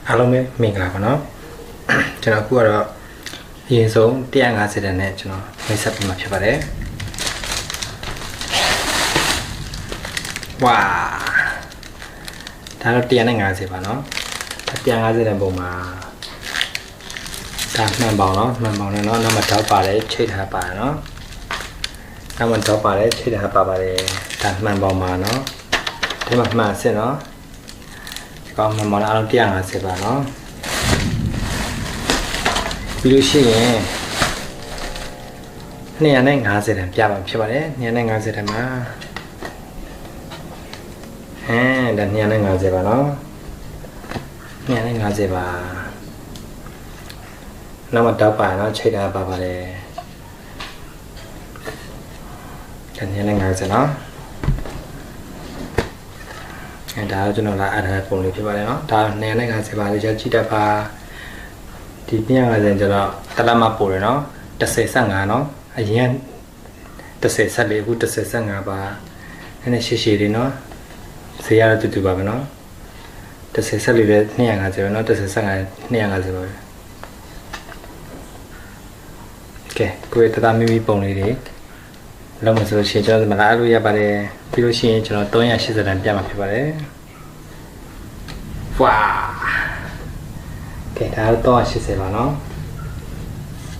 အားလုံးပဲမင်္ဂလာပါနော်ကျွန်တော်အခုကတော့အရင်ဆုံး150တန်နဲ့ကျွန်တော်မိတ်ဆက်ပေးမှာဖြစ်ပါတယ်ဝါဒါတော့150ပါနော်150တန်ပုံမှာဒါမှန်ပေါင်းနော်မှန်ပေါင်းနဲ့နော်နောက်မှတောက်ပါတယ်ချိတ်ထားပါတယ်နော်နောက်မှတောက်ပါတယ်ချိတ်ထားပါပါတယ်ဒါမှန်ပေါင်းမှာနော်ဒီမှာမှန်စစ်နော်ကောင်းမှန်ပေါင်းအားလုံး150ပါနော်ပြီးလို့ရှိရင်250တန်ပြပါဖြစ်ပါတယ်250တန်မှာဒါ250ပါနော်250ပါနောက်မှတောက်ပါနော်ချိတ်ထားပါပါတယ်ဒါ250နော်ဒါတော့ကျွန်တော်လာအားထားပုံလေးဖြစ်ပါတယ်နော်ဒါ250ပါလေကြည့်တတ်ပါဒီ250ကျွန်တော်တလမပို့တယ်နော်105နော်အရင်104ဆက်လေးအခု105ပါနည်းနည်းရှည်ရှည်လေးနော်ဈေးရတော့တူပါပဲနော်104ဆက်လေးလည်း250ပဲနော်105 250ပါပဲကဲကိုယ်တသားမိမိပုံလေးတွေလောက်မဆိုလို့ရှိရင်ကျွန်တော်မလာလို့ရပါတယ်ပြီးလို့ရှိရင်ကျွန်တော်380တန်ပြမှာဖြစ်ပါတယ်ဝါကဲဒါတော့380ပါနော်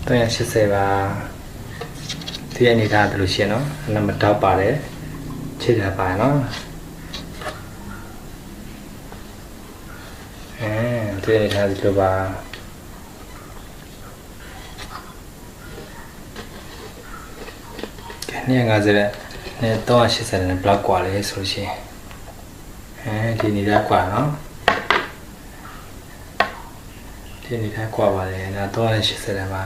380ပါဒီအနေထားတယ်လို့ရှိရင်နော်နံပါတ်တောက်ပါတယ်ချိတ်ထားပါနော်ဒီအနေထားဒီလိုပါ250နဲ့380နဲ့ block กว่าလေဆိုရှင်ဒီနေရာกว่าเนาะဒီနေရာกว่าပါလေဒါ380နဲ့ပါ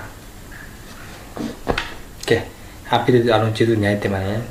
ကဲ happy အားလုံးကျေးဇူးအများကြီးတင်ပါတယ်